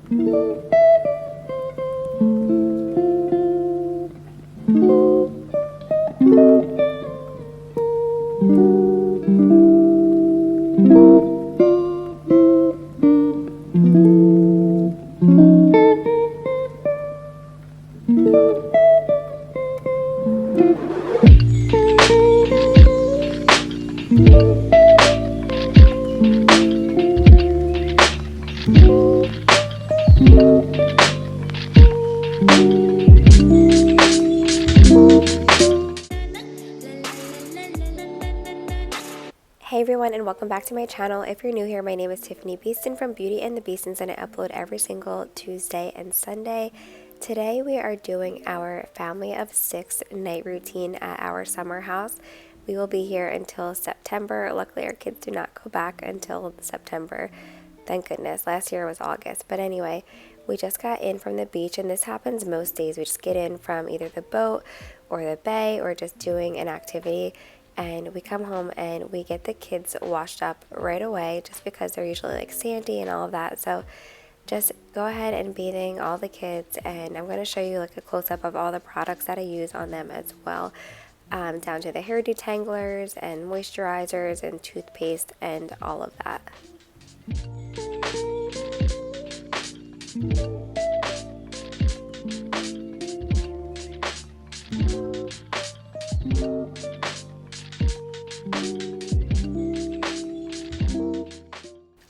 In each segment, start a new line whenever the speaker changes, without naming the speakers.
Hey everyone, and welcome back to my channel. If you're new here, my name is Tiffani Beaston from Beauty and the Beastons, and I upload every single Tuesday and Sunday. Today we are doing our family of 6 night routine at our summer house. We will be here until September. Luckily our kids do not go back until September. Thank goodness. Last year was August. But anyway, we just got in from the beach, and this happens most days. We just get in from either the boat or the bay or just doing an activity. And we come home and we get the kids washed up right away just because they're usually like sandy and all of that. So just go ahead and bathing all the kids, and I'm going to show you like a close-up of all the products that I use on them as well, down to the hair detanglers and moisturizers and toothpaste and all of that.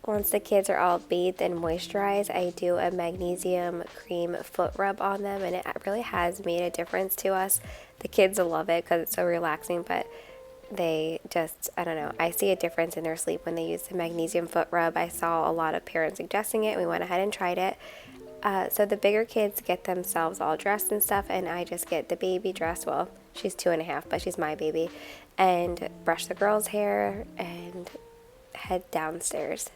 Once the kids are all bathed and moisturized, I do a magnesium cream foot rub on them, and it really has made a difference to us. The kids love it because it's so relaxing, but they just, I don't know, I see a difference in their sleep when they use the magnesium foot rub. I saw a lot of parents suggesting it. We went ahead and tried it. So the bigger kids get themselves all dressed and stuff, and I just get the baby dressed. Well, she's 2.5, but she's my baby, and brush the girls' hair and head downstairs.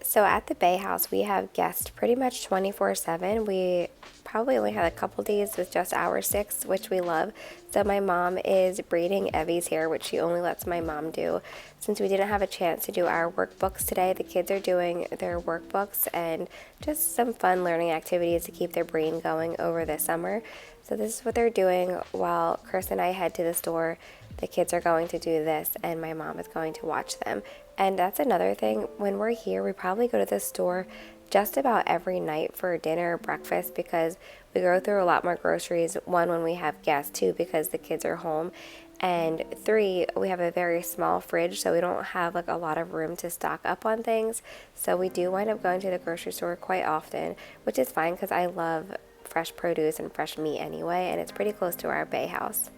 So at the Bay House, we have guests pretty much 24/7. We probably only had a couple days with just our 6, which we love. So my mom is braiding Evie's hair, which she only lets my mom do. Since we didn't have a chance to do our workbooks today, the kids are doing their workbooks and just some fun learning activities to keep their brain going over the summer. So this is what they're doing while Chris and I head to the store. The kids are going to do this, and my mom is going to watch them. And that's another thing. When we're here, we probably go to the store just about every night for dinner or breakfast because we go through a lot more groceries. 1, when we have guests, 2, because the kids are home, and 3, we have a very small fridge, so we don't have like a lot of room to stock up on things. So we do wind up going to the grocery store quite often, which is fine because I love fresh produce and fresh meat anyway, and it's pretty close to our Bay House.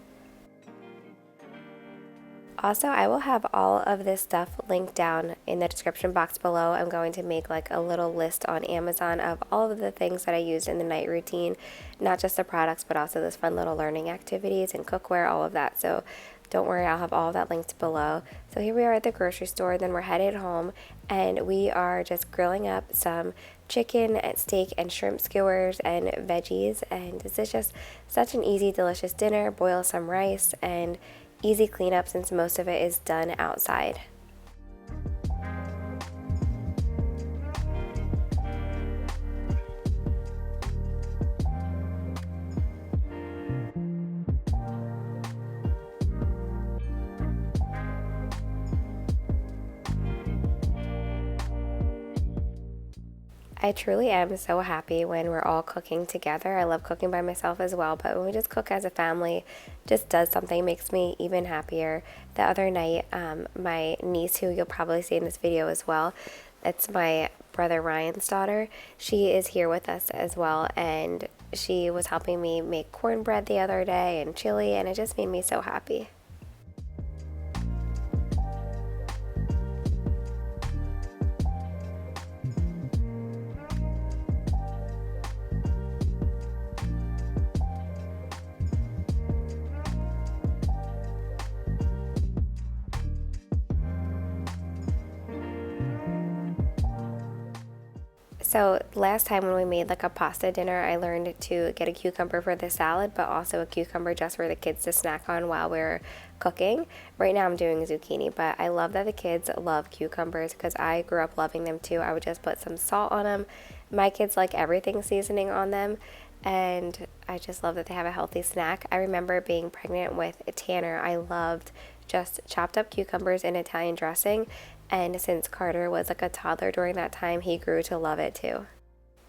Also, I will have all of this stuff linked down in the description box below. I'm going to make like a little list on Amazon of all of the things that I used in the night routine, not just the products, but also those fun little learning activities and cookware, all of that. So don't worry, I'll have all of that linked below. So here we are at the grocery store, then we're headed home, and we are just grilling up some chicken, steak, and shrimp skewers and veggies. And this is just such an easy, delicious dinner. Boil some rice and easy cleanup since most of it is done outside. I truly am so happy when we're all cooking together. I love cooking by myself as well, but when we just cook as a family, just does something, makes me even happier. The other night, my niece, who you'll probably see in this video as well, it's my brother Ryan's daughter, she is here with us as well, and she was helping me make cornbread the other day and chili, and it just made me so happy. So last time when we made like a pasta dinner, I learned to get a cucumber for the salad, but also a cucumber just for the kids to snack on while we're cooking. Right now I'm doing zucchini, but I love that the kids love cucumbers because I grew up loving them too. I would just put some salt on them. My kids like everything seasoning on them, and I just love that they have a healthy snack. I remember being pregnant with Tanner. I loved just chopped up cucumbers in Italian dressing, and since Carter was like a toddler during that time, he grew to love it too.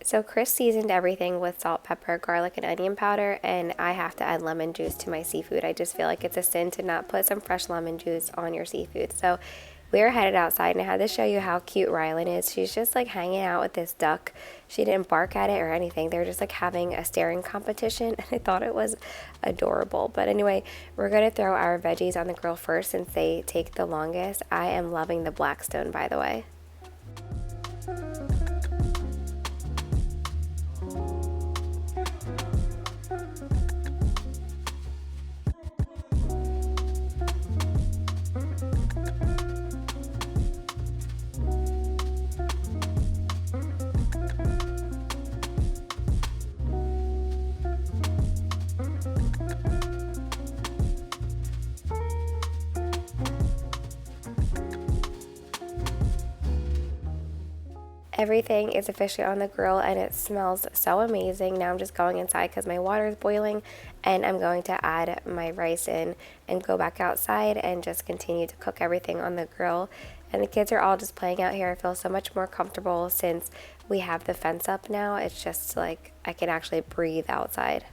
So Chris seasoned everything with salt, pepper, garlic, and onion powder, and I have to add lemon juice to my seafood. I just feel like it's a sin to not put some fresh lemon juice on your seafood. So we were headed outside, and I had to show you how cute Rylan is. She's just like hanging out with this duck. She didn't bark at it or anything. They were just like having a staring competition, and I thought it was adorable. But anyway, we're going to throw our veggies on the grill first since they take the longest. I am loving the Blackstone, by the way. Everything is officially on the grill and it smells so amazing. Now I'm just going inside because my water is boiling, and I'm going to add my rice in and go back outside and just continue to cook everything on the grill. And the kids are all just playing out here. I feel so much more comfortable since we have the fence up now. It's just like I can actually breathe outside.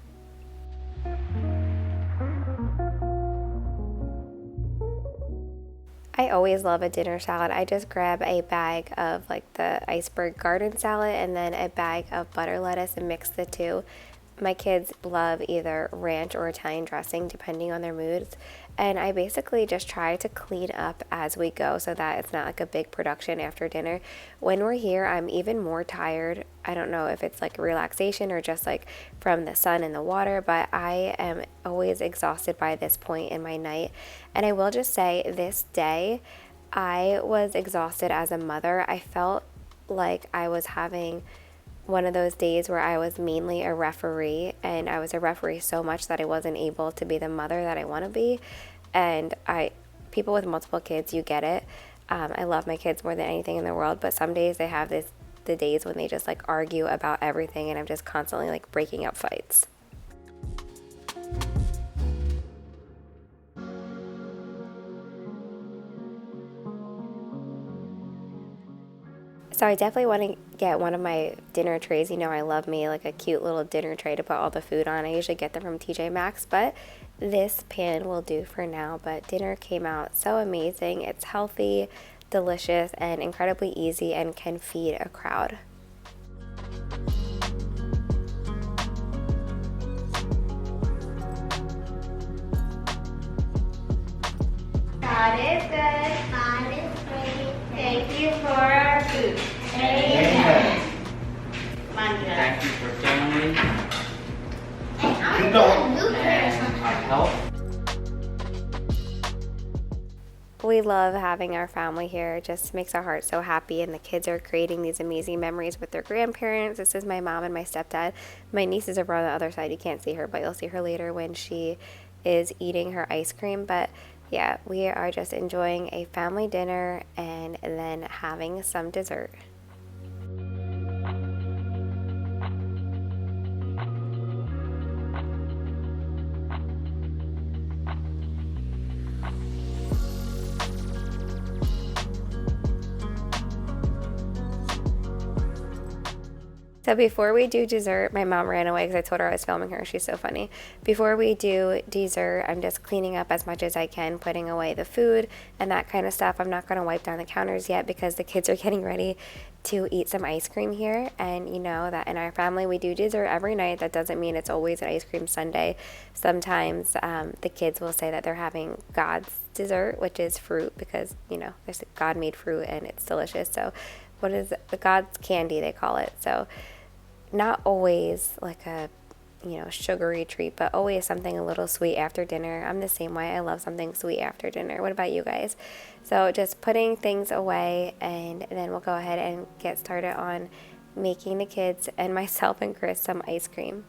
I always love a dinner salad. I just grab a bag of like the iceberg garden salad and then a bag of butter lettuce and mix the two. My kids love either ranch or Italian dressing depending on their moods, and I basically just try to clean up as we go so that it's not like a big production after dinner. When we're here, I'm even more tired. I don't know if it's like relaxation or just like from the sun and the water, but I am always exhausted by this point in my night. And I will just say this day, I was exhausted as a mother. I felt like I was having one of those days where I was mainly a referee, and I was a referee so much that I wasn't able to be the mother that I want to be. And people with multiple kids, you get it. I love my kids more than anything in the world, but some days they have the days when they just like argue about everything, and I'm just constantly like breaking up fights. So I definitely want to get one of my dinner trays. You know, I love me like a cute little dinner tray to put all the food on. I usually get them from TJ Maxx, but this pan will do for now. But dinner came out so amazing. It's healthy, delicious, and incredibly easy and can feed a crowd. God is good.
God is great.
Thank you for our food.
Amen.
Thank you for family
And I'm going to move here
and our health.
We love having our family here. It just makes our hearts so happy, and the kids are creating these amazing memories with their grandparents. This is my mom and my stepdad. My niece is over on the other side. You can't see her, but you'll see her later when she is eating her ice cream. But yeah, we are just enjoying a family dinner and then having some dessert. So before we do dessert, my mom ran away because I told her I was filming her. She's so funny. Before we do dessert, I'm just cleaning up as much as I can, putting away the food and that kind of stuff. I'm not going to wipe down the counters yet because the kids are getting ready to eat some ice cream here. And you know that in our family, we do dessert every night. That doesn't mean it's always an ice cream sundae. Sometimes the kids will say that they're having God's dessert, which is fruit, because, you know, there's God-made fruit and it's delicious. So what is it? The God's candy, they call it. So not always like a, you know, sugary treat, but always something a little sweet after dinner. I'm the same way. I love something sweet after dinner. What about you guys? So just putting things away, and then we'll go ahead and get started on making the kids and myself and Chris some ice cream.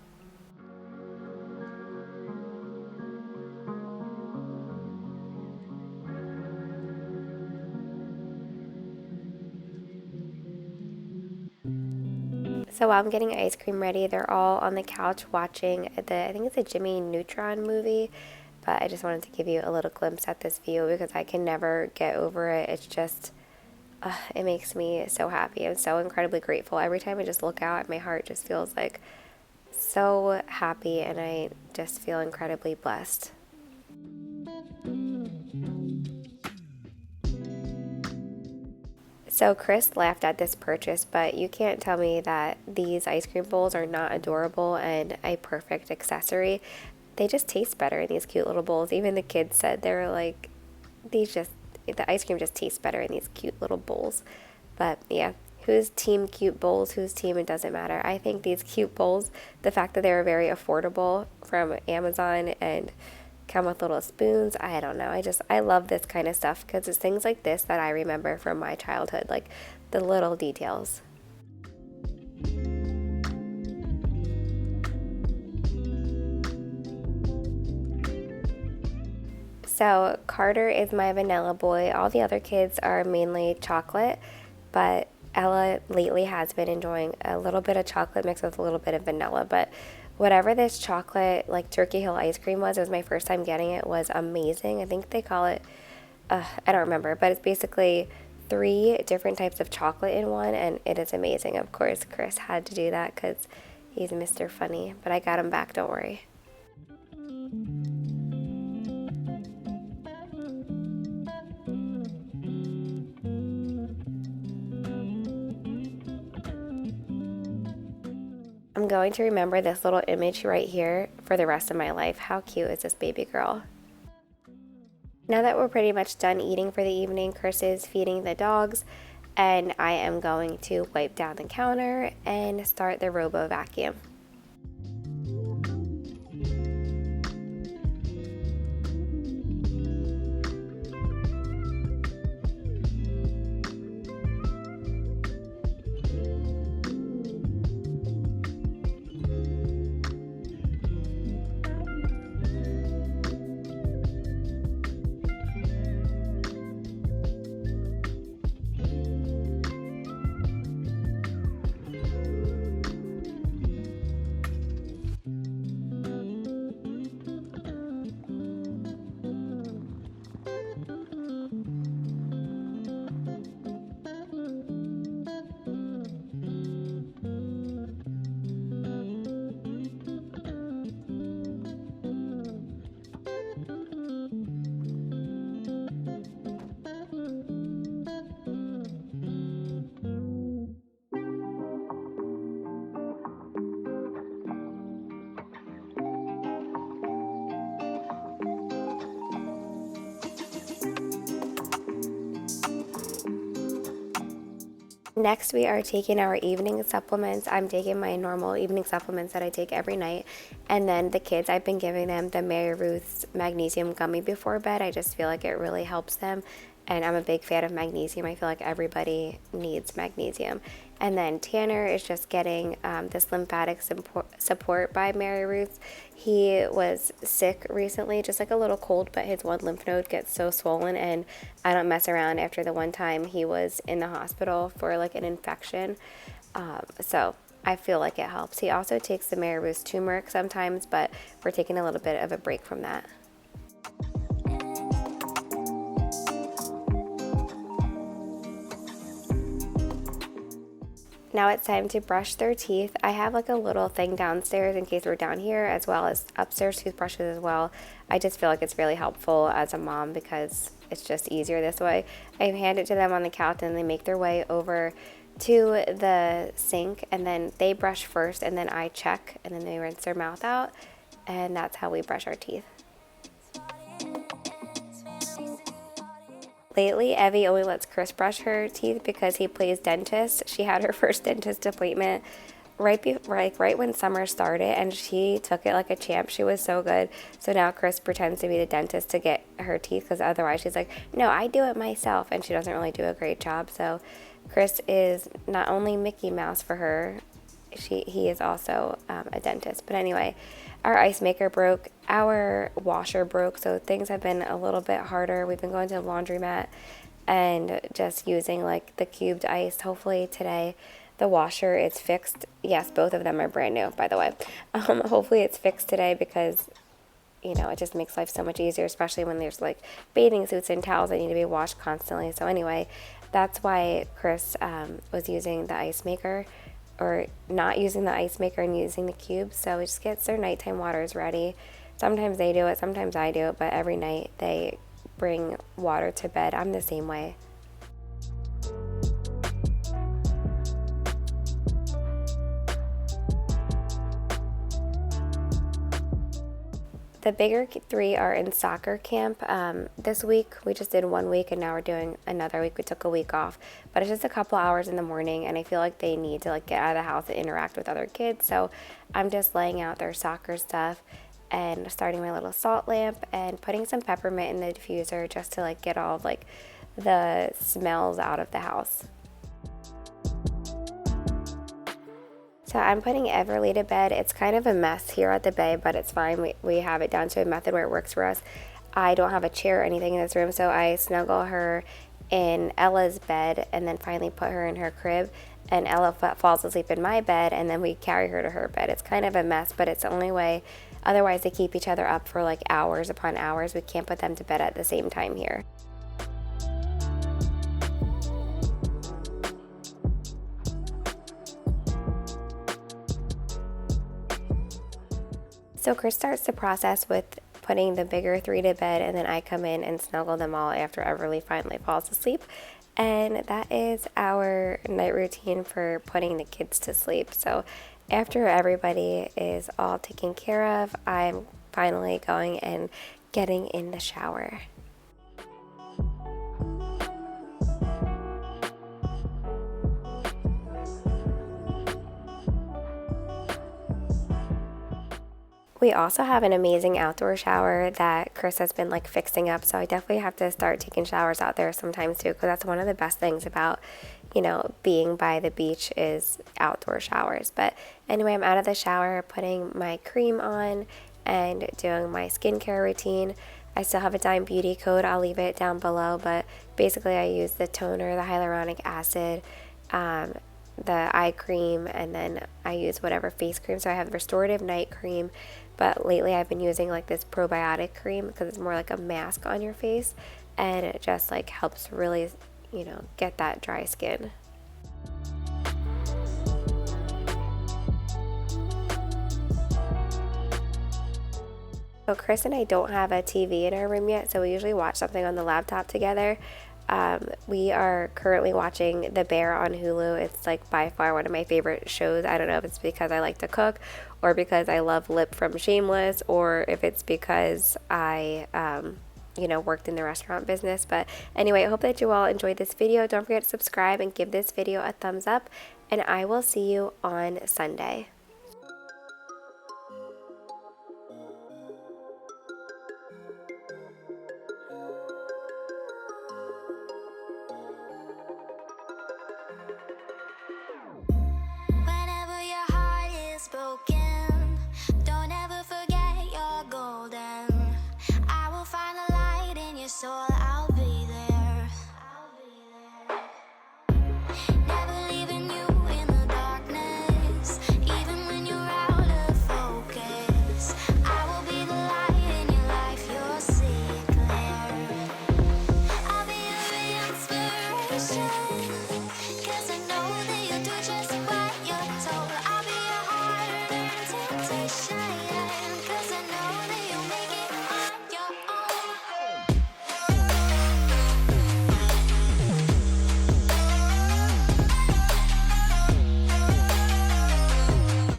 So while I'm getting ice cream ready, they're all on the couch watching I think it's a Jimmy Neutron movie, but I just wanted to give you a little glimpse at this view because I can never get over it. It's just, it makes me so happy. I'm so incredibly grateful. Every time I just look out, my heart just feels like so happy, and I just feel incredibly blessed. So Chris laughed at this purchase, but you can't tell me that these ice cream bowls are not adorable and a perfect accessory. They just taste better in these cute little bowls. Even the kids said they were like, the ice cream just tastes better in these cute little bowls. But yeah, who's team cute bowls, whose team, it doesn't matter. I think these cute bowls, the fact that they were very affordable from Amazon and come with little spoons, I don't know. I love this kind of stuff because it's things like this that I remember from my childhood, like the little details. So Carter is my vanilla boy. All the other kids are mainly chocolate, but Ella lately has been enjoying a little bit of chocolate mixed with a little bit of vanilla. But whatever this chocolate, like Turkey Hill ice cream was, it was my first time getting it, was amazing. I think they call it, I don't remember, but it's basically 3 different types of chocolate in one, and it is amazing. Of course, Chris had to do that because he's Mr. Funny, but I got him back, don't worry. I'm going to remember this little image right here for the rest of my life. How cute is this baby girl? Now that we're pretty much done eating for the evening, Chris is feeding the dogs, and I am going to wipe down the counter and start the robo vacuum. Next, we are taking our evening supplements. I'm taking my normal evening supplements that I take every night. And then the kids, I've been giving them the Mary Ruth's magnesium gummy before bed. I just feel like it really helps them. And I'm a big fan of magnesium. I feel like everybody needs magnesium. And then Tanner is just getting this lymphatic support by Mary Ruth. He was sick recently, just like a little cold, but his one lymph node gets so swollen, and I don't mess around after the one time he was in the hospital for like an infection. So I feel like it helps. He also takes the Mary Ruth turmeric sometimes, but we're taking a little bit of a break from that. Now it's time to brush their teeth. I have like a little thing downstairs in case we're down here, as well as upstairs toothbrushes as well. I just feel like it's really helpful as a mom because it's just easier this way. I hand it to them on the couch and they make their way over to the sink, and then they brush first and then I check, and then they rinse their mouth out, and that's how we brush our teeth. Lately, Evie only lets Chris brush her teeth because he plays dentist. She had her first dentist appointment right when summer started, and she took it like a champ. She was so good. So now Chris pretends to be the dentist to get her teeth because otherwise she's like, no, I do it myself, and she doesn't really do a great job. So Chris is not only Mickey Mouse for her, he is also a dentist. But anyway, our ice maker broke, our washer broke, so things have been a little bit harder. We've been going to the laundromat and just using like the cubed ice. Hopefully today the washer is fixed. Yes, both of them are brand new, by the way. Hopefully it's fixed today because, you know, it just makes life so much easier, especially when there's like bathing suits and towels that need to be washed constantly. So anyway, that's why Chris was using the ice maker, or not using the ice maker and using the cubes. So it just gets their nighttime waters ready. Sometimes they do it, sometimes I do it, but every night they bring water to bed. I'm the same way. The bigger three are in soccer camp this week. We just did 1 week and now we're doing another week. We took a week off, but it's just a couple hours in the morning and I feel like they need to like get out of the house and interact with other kids. So I'm just laying out their soccer stuff and starting my little salt lamp and putting some peppermint in the diffuser just to like get all of like the smells out of the house. So I'm putting Everly to bed. It's kind of a mess here at the Bay, but it's fine. We have it down to a method where it works for us. I don't have a chair or anything in this room, so I snuggle her in Ella's bed and then finally put her in her crib. And Ella falls asleep in my bed, and then we carry her to her bed. It's kind of a mess, but it's the only way. Otherwise, they keep each other up for like hours upon hours. We can't put them to bed at the same time here. So Chris starts the process with putting the bigger three to bed, and then I come in and snuggle them all after Everly finally falls asleep. And that is our night routine for putting the kids to sleep. So after everybody is all taken care of, I'm finally going and getting in the shower. We also have an amazing outdoor shower that Chris has been like fixing up, so I definitely have to start taking showers out there sometimes too, because that's one of the best things about, you know, being by the beach is outdoor showers. But anyway, I'm out of the shower, putting my cream on and doing my skincare routine. I still have a Dime Beauty code, I'll leave it down below, but basically I use the toner, the hyaluronic acid, the eye cream, and then I use whatever face cream. So I have restorative night cream, but lately I've been using like this probiotic cream because it's more like a mask on your face, and it just like helps really, you know, get that dry skin. So Chris and I don't have a TV in our room yet, so we usually watch something on the laptop together. We are currently watching The Bear on Hulu. It's like by far one of my favorite shows. I don't know if it's because I like to cook or because I love Lip from Shameless, or if it's because I, worked in the restaurant business. But anyway, I hope that you all enjoyed this video. Don't forget to subscribe and give this video a thumbs up, and I will see you on Sunday.
Cause I know that you'll do just what you're told. I'll be your harder than temptation.